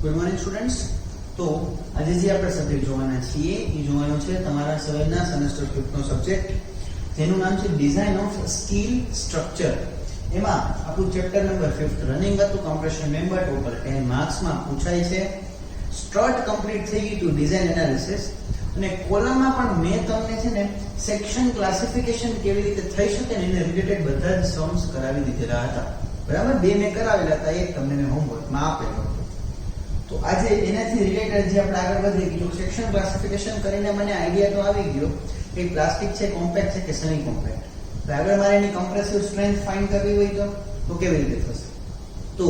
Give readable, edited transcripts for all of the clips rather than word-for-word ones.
Good morning students. તો આજે જે આપણે સબ્જેક્ટ જોવાના છીએ એ જોવાનો છે તમારા સવેલના સેમેસ્ટર 5 નો સબ્જેક્ટ, જેનું નામ છે ડિઝાઇન ઓફ સ્ટીલ સ્ટ્રક્ચર. એમાં આપણું ચેપ્ટર નંબર 5 રનિંગ હતું, કમ્પ્રેશન મેમ્બર. ટોટલ 10 માર્ક્સમાં પૂછાય છે. સ્ટ્રટ કમ્પ્લીટ થઈ ગઈ ટુ ડિઝાઇન એનાલિસિસ, અને કોલમમાં પણ મેં તમને છે ને સેક્શન ક્લાસિફિકેશન કેવી રીતે થઈ શકે ને એને રિલેટેડ બધા જ સમ્સ કરાવી દીધેલા હતા. બરાબર, બે મેં કરાવેલા હતા, એક તમને મેં હોમવર્કમાં આપેલો હતો. તો આજે એનાથી રિલેટેડ જે આપણે આગળ વધીએ કે જો સેક્શન ક્લાસિફિકેશન કરીને મને આઈડિયા તો આવી ગયો કે પ્લાસ્ટિક છે, કોમ્પેક્ટ છે કે સેમી કોમ્પેક્ટ. તો આગળ મારે એની કમ્પ્રેસિવ સ્ટ્રેન્થ ફાઇન્ડ કરવી હોય તો કેવી રીતે થશે? તો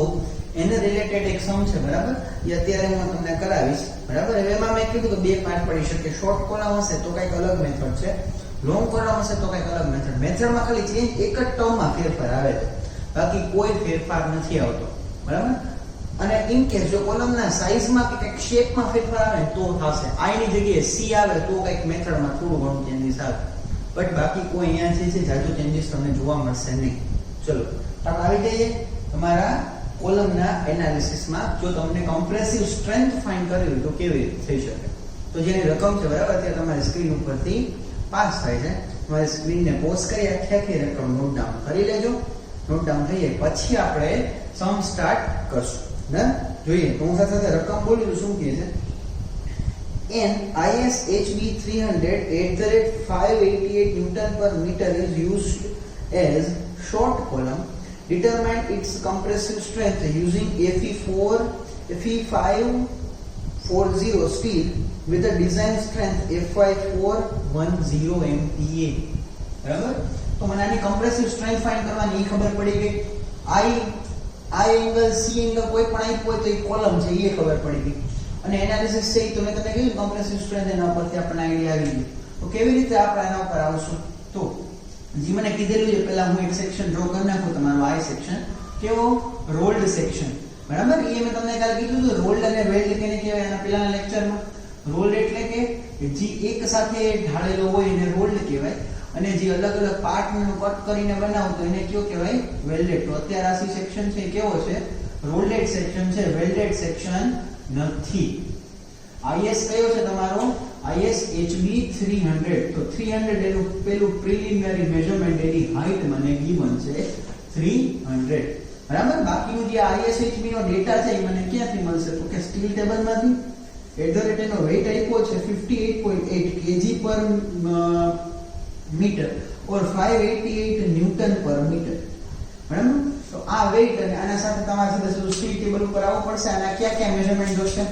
એને રિલેટેડ એક સમ છે, બરાબર, એ અત્યારે હું તમને કરાવીશ. બરાબર, હવે એમાં મેં કીધું કે બે પાર્ટ પડી શકે. શોર્ટ કોલમ હશે તો કંઈક અલગ મેથડ છે, લોંગ કોલમ હશે તો કંઈક અલગ મેથડ. મેથડમાં ખાલી ચેન્જ એક જ ટર્મમાં ફેરફાર આવે છે, બાકી કોઈ ફેરફાર નથી આવતો. બરાબર, અને ઇન કેસ જો કોલમના સાઈઝમાં કે કંઈક શેપમાં ફેરફાર આવે તો થશે. આઈ ની જગ્યાએ સી આવે તો કંઈક મેથડમાં થોડું ઘણું ચેન્જીસ આવે, બટ બાકી કોઈ અહીંયા છે જાજુ ચેન્જીસ તમને જોવા મળશે નહીં. ચલો આપણે આવી જઈએ તમારા કોલમના એનાલિસિસમાં. જો તમને કોમ્પ્રેસિવ સ્ટ્રેન્થ ફાઇન્ડ કરવી હોય તો કેવી રીતે થઈ શકે? તો જેની રકમ છે, બરાબર, અત્યારે તમારી સ્ક્રીન ઉપરથી પાસ થાય છે. તમારી સ્ક્રીનને પોઝ કરી આખી રકમ નોટ ડાઉન કરી લેજો. નોટ ડાઉન થઈએ પછી આપણે સમ સ્ટાર્ટ કરશું. ને જોઈએ તો હું સાથે રકમ બોલી દઉં. શું કહે છે? An IS HB 300 @ 588 Newton per meter is used as short column. Determine its compressive strength using Fe540 steel with a design strength Fy410 MPa. બરાબર, તો મને આની કમ્પ્રેસિવ સ્ટ્રેન્થ ફાઇન્ડ કરવાની એ ખબર પડી ગઈ. આઈ એંગલ, સી એંગલ કોઈ પણ આપ્યું હોય તો એ કોલમ છે એ ખબર પડી ગઈ. અને એનાલિસિસ છે તો મેં તમને કીધું કમ્પ્રેસિવ સ્ટ્રેન્થ, એના ઉપરથી આપણને આઈડિયા આવી ગયો. તો કેવી રીતે આપણે આના ઉપર આવશું? તો જે મને કીધેલું છે પહેલા હું એક સેક્શન ડ્રો કરી નાખું. તમારો આઈ સેક્શન કેવો? Rolled section. બરાબર, એ મેં તમને કાલે કીધું હતું રોલ્ડ અને વેલ્ડ કેને કહેવાય એના પહેલાના લેક્ચરમાં. રોલ્ડ એટલે કે જે એક સાથે ઢાળેલો હોય એને રોલ્ડ કહેવાય, અને જે અલગ અલગ પાર્ટનું કટ કરીને બનાવતો એને કયો કહેવાય? વેલ્ડેડ. તો અત્યારે આ સેક્શન છે કેવો છે? રોલ્ડેડ સેક્શન છે, વેલ્ડેડ સેક્શન નથી. આઈએસ કયો છે તમારો? IS HB 300. તો 300 એનું પેલું પ્રિલિમિનરી મેઝરમેન્ટ એની હાઈટ મને ગિવન છે 300. બરાબર, બાકીનું જે IS HB નો ડેટા છે એ મને ક્યાંથી મળશે? તો કે સ્ટીલ ટેબલમાંથી. એનો વેઇટ આપ્યો છે 58.8 kg પર મીટર ઓર 588 ન્યૂટન પર મીટર. બરાબર, તો આ વેઇટ અને આના સાથે તમારે સીધું સ્ટીલ ટેબલ ઉપર આવવું પડશે. આના ક્યાં ક્યાં મેઝરમેન્ટ જોશે?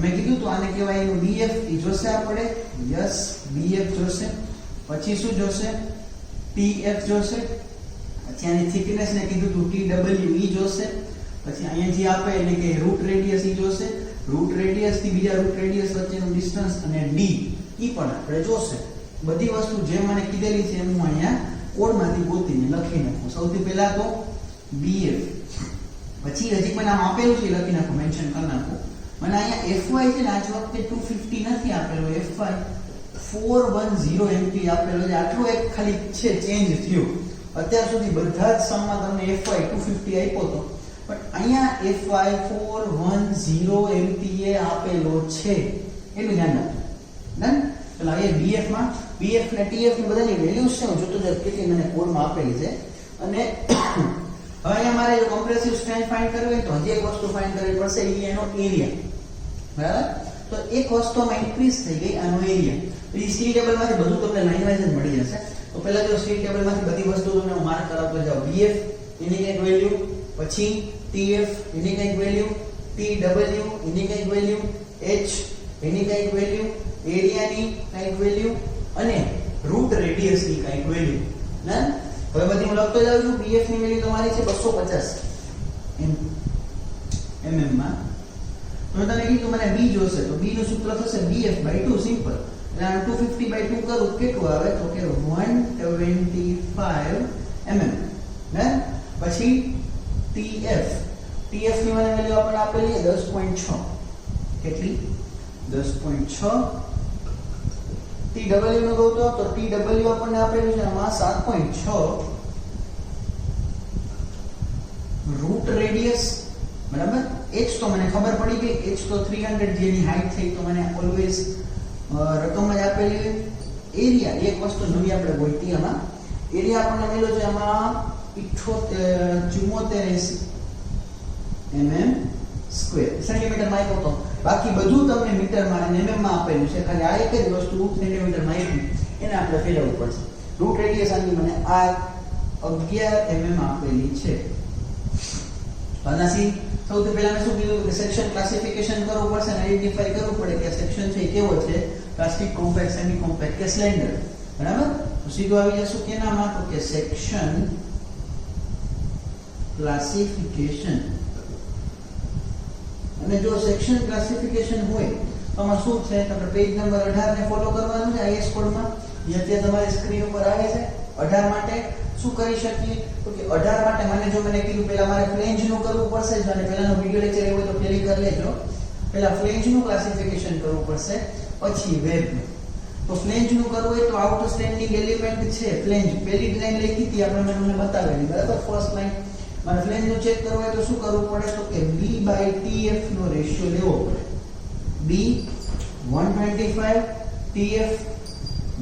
મેં કીધું તો આને કહેવાય એનું BF ઈ જોશે આપણે. યસ, BF જોશે. પછી શું જોશે? PF જોશે. પછી આની થિકનેસ ને કીધું તો TW ઈ જોશે. પછી અહીંયા જે આપે એને કે રૂટ રેડિયસ ઈ જોશે. રૂટ રેડિયસ થી બીજા રૂટ રેડિયસ વચ્ચેનું ડિસ્ટન્સ અને D ઈ પણ આપણે જોશે. બધી વસ્તુ જે મને કીધેલી છે હું અહીંયા કોડમાંથી ગોતીને લખી નાખું. સૌથી પહેલા તો BF, પછી હજી મને આમ આપેલું છે લખી નાખું, મેન્શન કરી નાખું. મને અહીંયા Fy છે ને આજ વખતે 250 નથી આપેલો, Fy 410 MPa આપેલો છે. આટલો એક ખાલી છે ચેન્જ થયો. અત્યાર સુધી બધા જ સમમાં તમને Fy 250 આપ્યો હતો, પણ અહીંયા Fy 410 MPa આપેલો છે. એનું ધ્યાન રાખો. ડન. ચલો અહીંયા BF માં BF ને TF ની બધાની વેલ્યુઝ છે હું જોતો જાઉં કેટલી મને કોડમાં આપેલી છે. અને હવે અહીંયા મારે જો કોમ્પ્રેસિવ સ્ટ્રેન્થ ફાઇન્ડ કરવી હોય તો હજી એક વસ્તુ ફાઇન્ડ કરવી પડશે, એ એનો એરિયા. બરાબર, તો એક વસ્તુમાં ઇન્ક્રીઝ થઈ ગઈ આનો એરિયા. તો એ સ્ટીલ ટેબલમાંથી બધું તમને લાઈન વાઇઝ જ મળી જશે. તો પહેલા જો સ્ટીલ ટેબલમાંથી બધી વસ્તુઓ તમને હું માર્ક કરાવતો જાઉં. BF એની કંઈક વેલ્યુ, પછી TF એની કંઈક વેલ્યુ, TW એની કંઈક વેલ્યુ, H એની કંઈક વેલ્યુ, એરિયાની કંઈક વેલ્યુ અને રૂટ રેડિયસની કંઈક વેલ્યુ. ના, હવે બધી હું લખતો જાઉં છું. BF ની વેલ્યુ તમારી છે 250 mm માં. તો મેં તને કીધું મને B જોશે, તો B નું સૂત્ર થશે BF/2. સિમ્પલ. એટલે 250/2 કરું કેટલું આવે? તો કે 125 mm. ને પછી TF ની મને વેલ્યુ આપણે આપેલી 10.6. કેટલી? 10.6. TW નું કહું તો TW આપણને આપેલું છે આમાં 7.6. રૂટ રેડિયસ બરાબર h તો મને ખબર પડી ગઈ, h તો 300 જેની હાઈટ થઈ તો મને ઓલવેઝ રકમ જ આપેલી હોય. એરિયા એક વસ્તુ નવી આપણે ગોઈતી આમાં, એરિયા આપણને મળ્યો છે આમાં 74 mm સ્ક્વેર સેન્ટીમીટરમાં આપ્યો તો, બાકી બધું તમને મીટરમાં અને mm માં આપેલું છે. ખાલી આ એક જ વસ્તુ સેન્ટીમીટરમાં આપી એને આપણે ફેરવવું પડશે. રૂટ રેડિયસ આની મને આ 11 mm આપેલી છે. આનાથી સૌથી પહેલા મેં શું કીધું કે સેક્શન ક્લાસિફિકેશન કરવું પડશે અને આઈડેન્ટિફાઈ કરવું પડે કે સેક્શન છે કેવો છે, પ્લાસ્ટિક, કોમ્પેક્ટ, સેમી કોમ્પેક્ટ કે સ્લેન્ડર. બરાબર, તો સીધું આવી જશું કેનામાં, તો કે સેક્શન ક્લાસિફિકેશન. અને જો સેક્શન ક્લાસિફિકેશન હોય તો આમાં શું છે, આપણે પેજ નંબર 18 ને ફોલો કરવાનું છે આઈએસ કોડમાં. જે અત્યારે તમારી સ્ક્રીન ઉપર આવે છે. 18 માટે શું કરી શકીએ, તો કે 18 માટે મને કીધું પહેલા મારે ફ્લેંજ નું કરવું પડશે, જો અને પહેલાનો વિડિયો લેક્ચર એવો તો ક્લિક કરી લેજો. પહેલા ફ્લેંજ નું ક્લાસિફિકેશન કરવું પડશે, પછી વેબ નું. તો ફ્લેંજ નું કરવું હોય તો આઉટસ્ટેન્ડિંગ એલિમેન્ટ છે ફ્લેંજ, પહેલી લાઈન લખી હતી આપણે, મને બતાવેલી બરાબર, ફર્સ્ટ લાઈન. મારે ફ્લેંજ નું ચેક કરવું હોય તો શું કરવું પડે, તો કે b/tf નો રેશિયો લેવો પડે. b 125, tf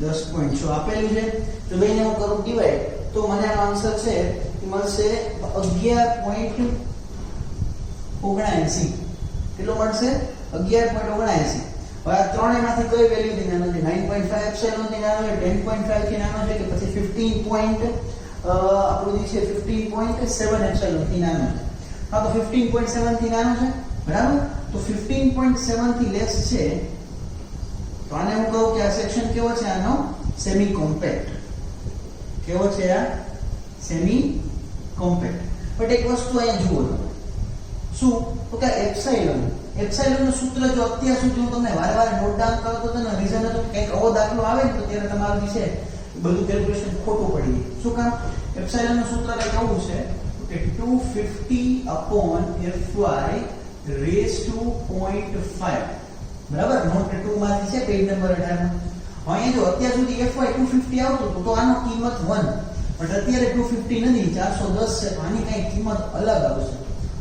10.6 આપેલું છે. તો બેને હું કરું ડિવાઈડ, તો મને આનો આન્સર છે કે મળશે 11.79. કેટલો મળશે? 11.79. હવે આ ત્રણેયમાંથી કઈ વેલ્યુ થી નાનો છે? 9.5 એપ્સિલોન થી નાનો છે, 10.5 થી નાનો છે, કે પછી 15. આપણું જે છે 15.7 એપ્સિલોન થી નાનો છે. હા, તો 15.7 થી નાનો છે. બરાબર, તો 15.7 થી લેસ છે. તો આને હું કહું કે આ સેક્શન કેવો છે? આનો સેમી કોમ્પેક્ટ. કેવો છે આ? Semi compact. બટ એક વસ્તુ અહીંયા જુઓ તમે, શું તો કે એપ્સિલોન નું સૂત્ર જો અત્યાર સુધી હું તમને વારે નોટ ડાઉન કરતો હતો ને, રીઝન હતું કંઈક આવો દાખલો આવે ને તો ત્યારે તમારું જે છે બધું કેલ્ક્યુલેશન ખોટું પડી જાય. શું કામ? એપ્સિલોન નું સૂત્ર કંઈક આવું છે કે 250/fy raised to 0.5. બરાબર, નોટ 2 માંથી છે પેજ નંબર 18 માં. અહીંયા જો અત્યાર સુધી fy 250 આવતું હતું તો આનો કિંમત 1, પણ અત્યારે 250 નથી, 410 છે. તો આની કઈ કિંમત અલગ આવશે.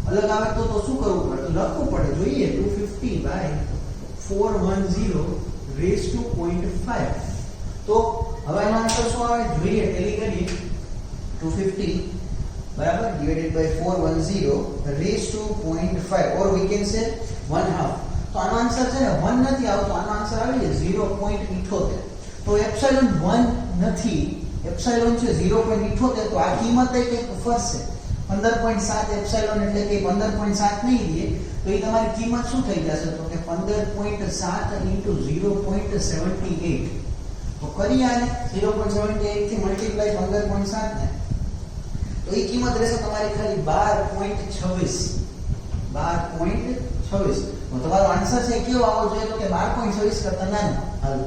અલગ આવે તો શું કરવું પડે? તો લખવું પડે. જોઈએ 250/410 raised to 0.5. તો હવે આનો આન્સર શું આવે જોઈએ, ટેલી કરીએ. 250 બરાબર divided by 410 raised to 0.5, or we can say 1/2. તો આનો આન્સર છે ને 1 નથી આવતો, આનો આન્સર આવી છે 0.78. તો એપ્સિલોન 1 નથી, એપ્સિલોન છે 0.78. તો આ કિંમત કંઈક ફરશે. 15.7 એપ્સિલોન એટલે કે 15.7 નહીં દે તો એ તમારી કિંમત શું થઈ જશે, તો કે 15.7 * 0.78. તો કરીએ આને 0.78 થી મલ્ટીપ્લાય 15.7 ને, તો એ કિંમત રહેશે તમારી ખાલી 12.26. 12.26. તો તમારો આન્સર છે કેવો આવવો જોઈએ, તો કે 12.26 કરતા નાનો. હાલ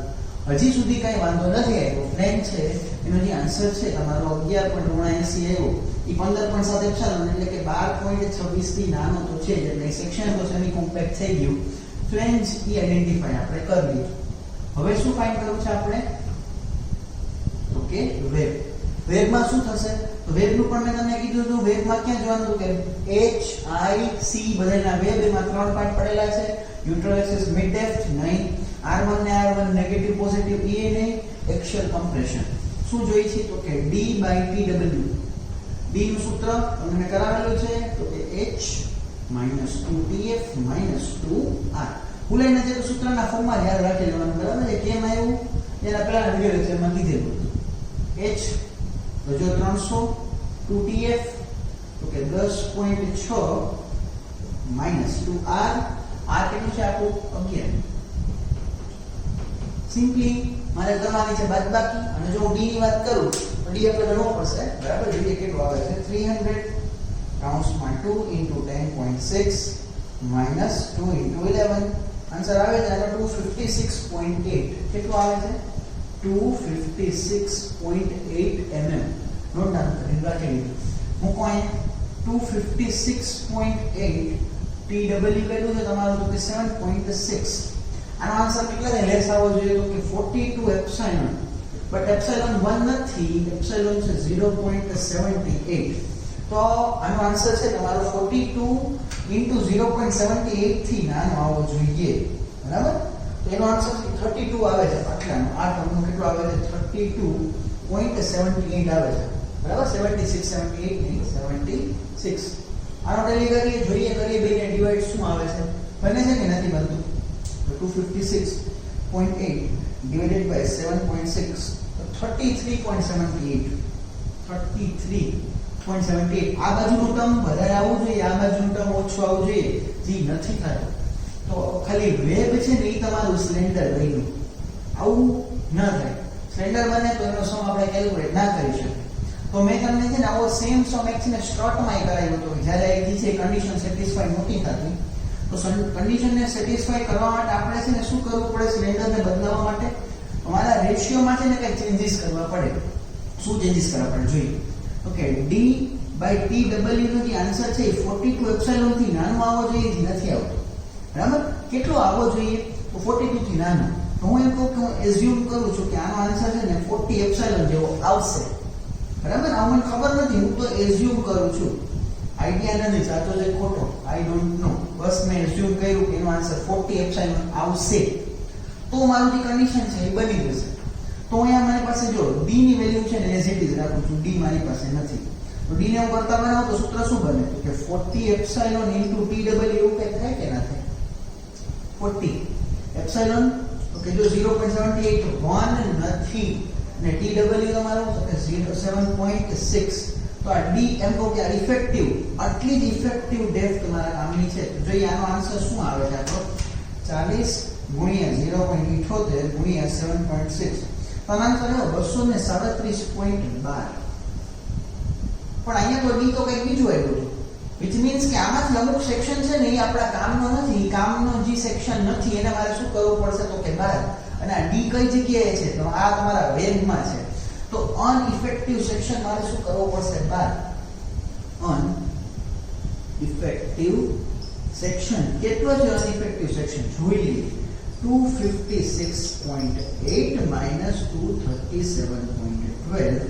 હજી સુધી કઈ વાંધો નથી આવ્યો. ફ્લેંજ છે એનો જે આન્સર છે તમારો 11.79 આવ્યો, એ 15.7 એપ્સિલોન એટલે કે 12.26 થી નાનો તો છે જ, એટલે સેક્શન તો સેમી કોમ્પેક્ટ થઈ ગયું. ફ્લેંજ એ આઈડેન્ટિફાઈ આપણે કરી લીધું. હવે શું ફાઇન્ડ કરવું છે આપણે, તો કે વેબ. વેબમાં શું થશે, તો વેબનું પણ મેં તમને કીધું હતું. વેબમાં ક્યાં જોવાનું હતું કે h i c બધાના વેબ, એમાં 3 પાર્ટ પડેલા છે. ન્યુટ્રલ એક્સિસ, મિડ ડેપ્થ નહીં, r1 ને r1 નેગેટિવ પોઝિટિવ એ નહીં, એક્સિયલ કમ્પ્રેશન. શું જોઈએ છે, તો કે d/tw. d નું સૂત્ર તમને કરાવેલું છે, તો કે h - 2tf - 2r. ભૂલાઈ ન જાય તો સૂત્રના ફોર્મમાં યાદ રાખી લેવાનું. બરાબર છે? કેમ આવ્યું એના પહેલા વિડિયો લેક્ચરમાં કીધેલું. h તો જો 300, 2tf તો કે 10.6 - 2r. આ કેટલું છે આપણું 11. સિમ્પલી મારે કરવાની છે બાદબાકી. અને જો હું d ની વાત કરું તો d આપણે ગણવો પડશે. બરાબર, d કેટલું આવે છે 300 કૌંસમાં 2 * 10.6 - 2 * 11. આન્સર આવે છે 256.8. કેટલું આવે છે? 256.8 mm. નોટ ડાઉન કરી રાખી લીધું. મૂકો અહીંયા 256.8. tw કેટલું છે તમારું, તો કે 7.6. આનો આન્સર કેટલા છે લેસ આવવો જોઈએ, તો કે 42 એપ્સિલોન. બટ એપ્સિલોન 1 નથી, એપ્સિલોન છે 0.78. તો આનો આન્સર છે તમારો 42 into 0.78 થી નાનો આવવો જોઈએ, બરાબર? તો એનો આન્સર 32 આવે છે આટલાનો. આ ટર્મનો કેટલો આવે છે? 32.78 આવે છે, બરાબર? 76 78 નહીં, 76. આનો ટેલી કરીએ, જોઈએ કરીએ બેને ડિવાઈડ શું આવે છે, બને છે કે નથી બનતું? તો 256.8 divided by 7.6 તો 33.78. 33.78. આ બાજુનું ટર્મ વધારે આવવું જોઈએ, આ બાજુનું ટર્મ ઓછું આવવું જોઈએ, જે નથી થતું. તો ખાલી વેબ છે ને એ તમારું સ્લેન્ડર બન્યું, આવું ન થાય. સ્લેન્ડર બને તો એનો સમ આપણે કેલ્ક્યુલેટ ના કરી શકીએ. તો મેં તમને છે ને આવો સેમ સમ એક છે ને સ્ટ્રટમાં કરાવ્યો હતો, જ્યારે એક જે કન્ડિશન સેટિસ્ફાઈ નહોતી થતી. તો કન્ડિશનને સેટિસ્ફાઈ કરવા માટે આપણે છે ને શું કરવું પડે? સ્લેન્ડરને બદલાવવા માટે અમારા રેશિયોમાં છે ને કંઈક ચેન્જીસ કરવા પડે. શું ચેન્જીસ કરવા પડે જોઈએ? ઓકે, d by tw નો જે આન્સર છે એ 42 એપ્સિલોન થી નાનો આવવો જોઈએ, જે નથી આવતો, બરાબર? કેટલો આવવો જોઈએ? તો 42 થી નાનો. તો હું એમ કહું કે હું એઝ્યુમ કરું છું કે આનો આન્સર છે ને 40 એપ્સિલોન જેવો આવશે, બરાબર? આ મને ખબર નથી, હું તો એઝ્યુમ કરું છું, આઈડિયા નથી, સાચો છે ખોટો આઈ ડોન્ટ નો. બસ મેં એઝ્યુમ કર્યું કે એનો આન્સર 40 એપ્સિલોન આવશે, તો મારું જે કન્ડિશન છે એ બની જશે. તો અહીંયા મારી પાસે જો d ની વેલ્યુ છે ને એઝ ઇટ ઇઝ રાખું છું, d મારી પાસે નથી. તો d ને હું કરતા બનાવું તો સૂત્ર શું બને? તો કે 40 એપ્સિલોન into tw એવું કંઈક થાય કે ના થાય? 40 એપ્સિલોન, તો કે જો 0.78 1 નથી ને tw તમારું તો કે 7.6. તો આ d એમ કહો કે આ ઇફેક્ટિવ, આટલી જ ઇફેક્ટિવ ડેપ્થ તમારા કામની છે. તો જોઈએ આનો આન્સર શું આવે છે આપણો? 40 ગુણ્યા 0.78 ગુણ્યા 7.6. તો આનો આન્સર આવ્યો 237.12. પણ અહીંયા તો d તો કંઈક બીજું આવ્યું છે, which means કે આમાંથી અમુક સેક્શન છે ને એ આપણા કામનો નથી, કામનો જે સેક્શન નથી એને મારે શું કરવું પડશે? તો કે 12. અને આ d કઈ જગ્યાએ છે? તો આ તમારા વેબમાં છે. તો અનઇફેક્ટિવ સેક્શન મારે શું કરવો પડશે? 12. અનઇફેક્ટિવ સેક્શન કેટલો છે? અનઇફેક્ટિવ સેક્શન જોઈ લઈએ. 256.8 minus 237.12.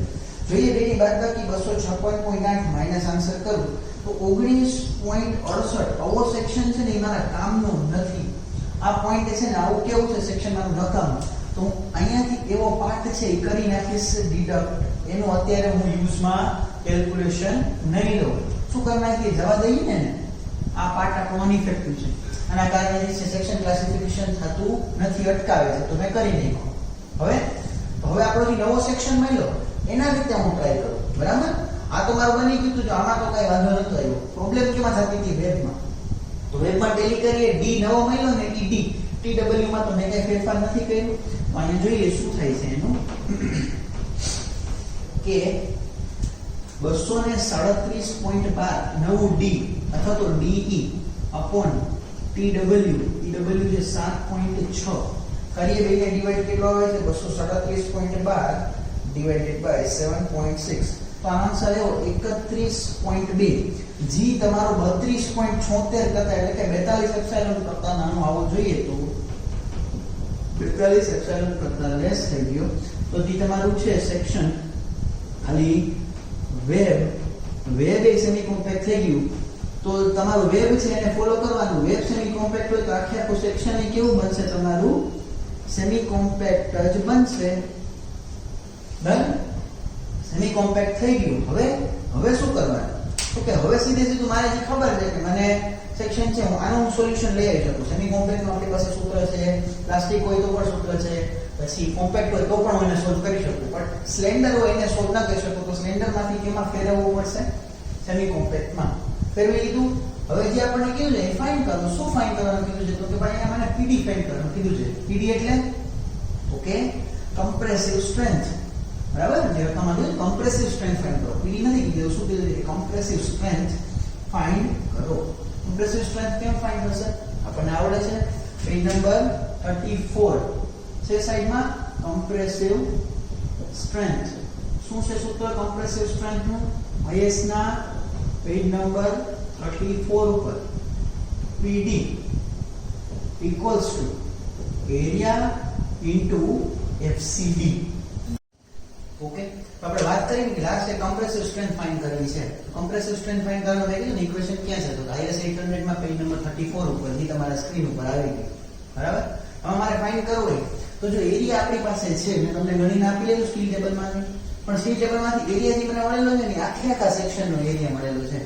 જોઈએ બેની બાદબાકી 256.8 માઈનસ આન્સર કરું તો 19.68. આવો સેક્શન છે ને એ મારા કામનો નથી. આ પોઈન્ટ છે ને આવું કેવું છે સેક્શન મારું નકામું. તો અહીંયાથી એવો પાર્ટ છે એ કરી નાખીશ ડિડક્ટ. એનું અત્યારે હું યુઝમાં કેલ્ક્યુલેશન નહીં લઉં. શું કરી નાખીએ? જવા દઈએ ને. આ પાર્ટ આપણો અનઇફેક્ટિવ છે, આના કારણે જે સેક્શન ક્લાસિફિકેશન થતું નથી, અટકાવે છે. તો મેં કરી નાખ્યું. હવે આપણો જે નવો સેક્શન મળ્યો એના રીતે હું ટ્રાય કરું, બરાબર? આ તો મારું બની ગયું હતું, આમાં તો કઈ વાંધો નતો આવ્યો. પ્રોબ્લેમ કેમાં થતી હતી? વેબમાં. તો વેબમાં ટેલી કરીએ, d નવો મળ્યો ને td tw માં તો મેં કઈ ફેરફાર નથી કર્યું. તો અહીંયા જોઈએ શું થાય છે એનું કે 237.12 નવું d અથવા તો de upon tw જે 7.6 કરીએ બેને ડિવાઈડ કેટલો આવે છે? 237.12 divided by 7.6. તો આન્સર આવ્યો 31.2. જી તમારો 32.76 કરતા એટલે કે 42 એપ્સિલોન કરતા નાનો આવવો જોઈએ, તો 42 એપ્સિલોન કરતા લેસ થઈ ગયો. તો જી તમારું છે સેક્શન ખાલી વેબ એ સેમી કોમ્પેક્ટ થઈ ગયું. તો તમારું વેબ છે એને ફોલો કરવાનું. વેબ સેમી કોમ્પેક્ટ હોય તો આખું સેક્શન એ કેવું બનશે? તમારું સેમી કોમ્પેક્ટ જ બનશે. ડન? સેમી કોમ્પેક્ટ થઈ ગયું. હવે શું કરવાનું? તો કે હવે સીધું મારે જે ખબર છે કે મને સેક્શન છે, હું આનું સોલ્યુશન લઈ આવી શકું. સેમી કોમ્પેક્ટ નું આપણી પાસે સૂત્ર છે, પ્લાસ્ટિક હોય તો પણ સૂત્ર છે, પછી કોમ્પેક્ટ હોય તો પણ હું એને સોલ્વ કરી શકું. પણ સ્લેન્ડર હોય એને સોલ્વ ના કરી શકું. તો સ્લેન્ડર માંથી કેમાં ફેરવવું પડશે? સેમી કોમ્પેક્ટમાં ફેરવી લીધું. હવે જે આપણને કીધું છે ફાઇન્ડ કરવાનું. શું ફાઇન્ડ કરવાનું કીધું છે? તો કે ભાઈ અહીંયા મને PD ફાઇન્ડ કરવાનું કીધું છે. PD એટલે ઓકે કમ્પ્રેસિવ સ્ટ્રેન્થ, બરાબર? જે તમારે કમ્પ્રેસિવ સ્ટ્રેન્થ ફાઇન્ડ કરો. PD નથી કીધું, શું કીધું છે? કમ્પ્રેસિવ સ્ટ્રેન્થ ફાઇન્ડ કરો. કમ્પ્રેસિવ સ્ટ્રેન્થ કેમ ફાઇન્ડ થશે? આપણને આવડે છે. પેજ નંબર 34 છે સાઈડમાં. કમ્પ્રેસિવ સ્ટ્રેન્થ શું છે સૂત્ર કમ્પ્રેસિવ સ્ટ્રેન્થ નું? IS ના પેજ નંબર 34 ઉપર PD equals to area into FCD. Okay, તો આપણે વાત કરી કે લાસ્ટ કમ્પ્રેસિવ સ્ટ્રેન્થ ફાઇન્ડ કરવી છે. કમ્પ્રેસિવ સ્ટ્રેન્થ ફાઇન્ડ કરવાનું મેં કીધું ને ઇક્વેશન ક્યાં છે? તો IS 800 માં પેજ નંબર 34 ઉપર જે તમારા સ્ક્રીન ઉપર આવી ગઈ. બરાબર? હવે મારે ફાઇન્ડ કરવું હોય તો જો એરિયા આપણી પાસે છે, મેં તમને ગણીને આપી લીધું સ્ટીલ ટેબલમાંથી, પણ સ્ટીલ ટેબલમાંથી એરિયા જે મને મળેલો છે ને આખા સેક્શનનો એરિયા મળેલો છે.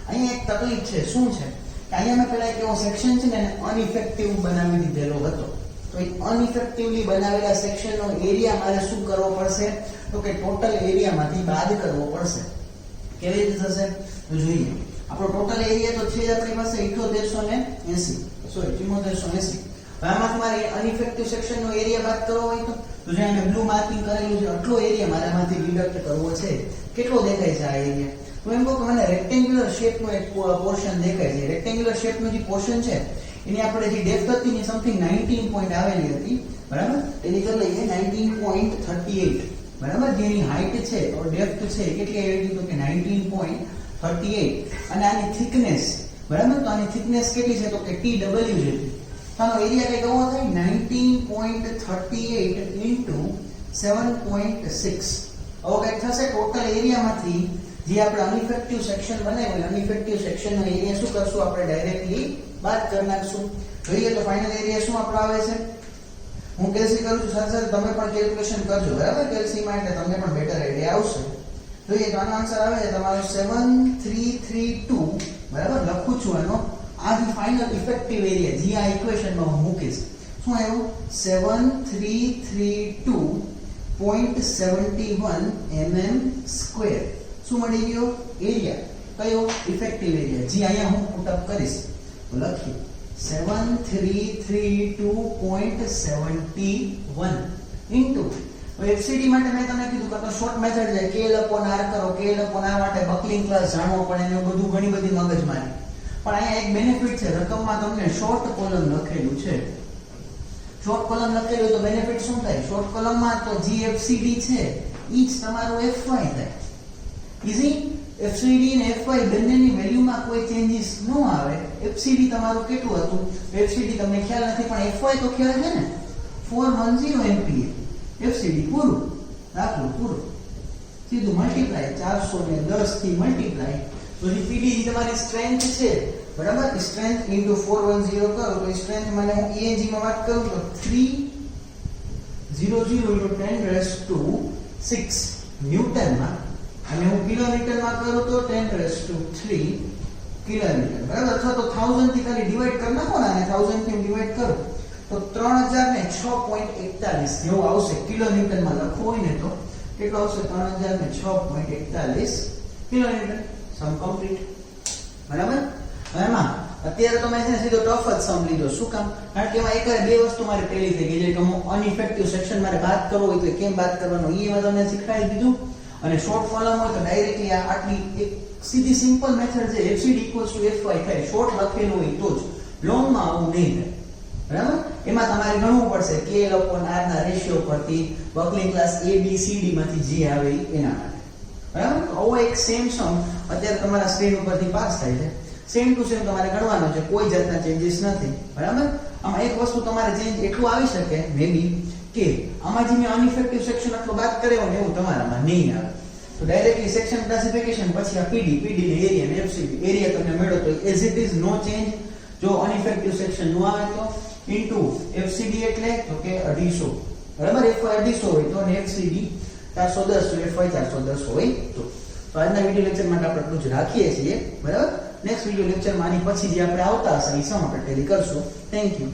અહીંયા એક તકલીફ છે. શું છે? કે અહીંયા મેં પેલા એક એવો સેક્શન છે ને એને અનઇફેક્ટિવ બનાવી દીધેલો હતો. તો એ અનઇફેક્ટિવલી બનાવેલા સેક્શનનો એરિયા મારે શું કરવો પડશે? તો કે ટોટલ એરિયામાંથી બાદ કરવો પડશે. કેવી રીતે થશે? તો જોઈએ. આપણો ટોટલ એરિયા તો છે આપણી પાસે 7880, સોરી 7480. હવે આમાંથી મારે અનઇફેક્ટિવ સેક્શનનો એરિયા બાદ કરવો હોય તો જે અહીંયા બ્લુ માર્કિંગ કરેલું છે આટલો એરિયા મારે આમાંથી ડિડક્ટ કરવો છે. કેટલો દેખાય છે આ એરિયા? તો એમ કહું કે મને રેક્ટેન્ગ્યુલર શેપનો એક પોર્શન દેખાય છે. રેક્ટેન્ગ્યુલર શેપનો જે પોર્શન છે એની આપણે જે ડેપ્થ હતી ને સમથિંગ 19 પોઈન્ટ આવેલી હતી. બરાબર? એની કરી લઈએ 19.38. બરાબર? જેની હાઈટ છે તો ડેપ્થ છે કેટલી આવી તો કે 19.38 અને આની થિકનેસ, બરાબર, તો આની થિકનેસ કેટલી છે તો કે TW છે. તો આનો એરિયા કઈ કેવો થાય? 19.38 into 7.6. હવે કઈ થશે? ટોટલ એરિયામાંથી જે આપણે અનઇફેક્ટિવ સેક્શન બનાવ્યું અનઇફેક્ટિવ સેક્શનનો એરિયા શું કરશું? આપણે ડાયરેક્ટલી બાદ કરી નાખશું. જોઈએ તો ફાઇનલ એરિયા શું આપણો આવે છે? હું કેલ્સી કરું છું, સાથે સાથે તમે પણ કેલ્ક્યુલેશન કરજો. બરાબર? કેલ્સી માં એટલે તમને પણ બેટર આઈડિયા આવશે. જોઈએ તો આનો આન્સર આવે છે તમારો 7332. બરાબર? લખું છું આનો આ જે ફાઇનલ ઇફેક્ટિવ એરિયા જે આ ઇક્વેશનમાં હું મૂકીશ. શું આવ્યું? 7332.71 mm². શું મળી ગયો? એરિયા. કયો? ઇફેક્ટિવ એરિયા જે અહીંયા હું પુટ અપ કરીશ. તો લખીએ 7332.71 ઇન્ટુ એફસીડી માટે મેં તમને કીધું કે શોર્ટ મેથડ છે KL/R કરો. KL/R માટે બકલિંગ ક્લાસ જાણવો પડે ને બધું ઘણી બધી મગજમારી. પણ અહીંયા એક બેનિફિટ છે, રકમમાં તમને શોર્ટ કોલમ લખેલું છે. શોર્ટ કોલમ લખેલું તો બેનિફિટ શું થાય? શોર્ટ કોલમમાં તો જે FCD છે ઈ જ તમારું FY થાય. ઈઝી? FCD અને FY બંનેની વેલ્યુમાં કોઈ ચેન્જીસ ન આવે. FCD તમારું કેટલું હતું? FCD તમને ખ્યાલ નથી પણ FY તો ખ્યાલ છે ને? 410 MPa. FCD પૂરું, દાખલો પૂરો. સીધું મલ્ટીપ્લાય 410 થી મલ્ટીપ્લાય તો જે PD તમારી સ્ટ્રેન્થ છે, બરાબર, સ્ટ્રેન્થ ઇન્ટુ 410 કરો તો સ્ટ્રેન્થ મને હું ENG માં વાત કરું તો 300 into 10⁻6 ન્યૂટનમાં, અને હું કિલોમીટરમાં કરું તો 10⁻3 કિલોમીટર. બરાબર? અથવા તો 1000 થી ખાલી ડિવાઈડ કરી નાખો ને, અને 1000 થી ડિવાઈડ કરો તો 3006.41 જેવું આવશે. કિલોમીટરમાં લખવું હોય ને તો કેટલો આવશે? 3006.41 કિલોમીટર. સમ કમ્પ્લીટ. બરાબર? એમાં અત્યારે તો મેં છે સીધો ટફ જ સમ લીધો. શું કામ? કારણ કે એમાં એક બે વસ્તુ મારે પેલી થઈ ગઈ છે કે અનઇફેક્ટિવ સેક્શન મારે બાદ કરવો હોય તો કેમ બાદ કરવાનો એ મેં તમને શીખવાડી દીધું. અને શોર્ટ કોલમ હોય તો ડાયરેક્ટલી આ આટલી એક સીધી સિમ્પલ મેથડ છે FCD FY થાય. શોર્ટ લખેલું હોય તો જ, લોંગમાં આવું નહીં થાય. બરાબર? એમાં તમારે ગણવું પડશે KL/R ના રેશિયો પરથી બકલિંગ ક્લાસ ABCD માંથી જે આવે એના માટે. બરાબર? તો આવો એક સેમ સમ અત્યારે તમારા સ્ક્રીન ઉપરથી પાસ થાય છે. સેમ ટુ સેમ તમારે ગણવાનો છે, કોઈ જાતના ચેન્જીસ નથી. બરાબર? આમાં એક વસ્તુ તમારે ચેન્જ એટલું આવી શકે મે બી કે આમાં જે મેં અનઇફેક્ટિવ સેક્શન આટલો બાદ કર્યો ને એવું તમારામાં નહીં આવે. તો ડાયરેક્ટલી સેક્શન ક્લાસિફિકેશન પછી આ PD ને એરિયા ને FCD એરિયા તમને મળ્યો તો as it is no change. જો અનઇફેક્ટિવ સેક્શન નો આવે તો ઇન્ટુ FCD એટલે તો કે 250. બરાબર? FY 250 હોય તો અને FCD 410 FY 410 હોય તો. આજના વિડિયો લેક્ચર માટે આપણે એટલું જ રાખીએ છીએ. બરાબર? નેક્સ્ટ વિડિયો લેક્ચરમાં આની પછી જે આપણે આવતા હશે એ સમ આપણે ટેલી કરશું. Thank you.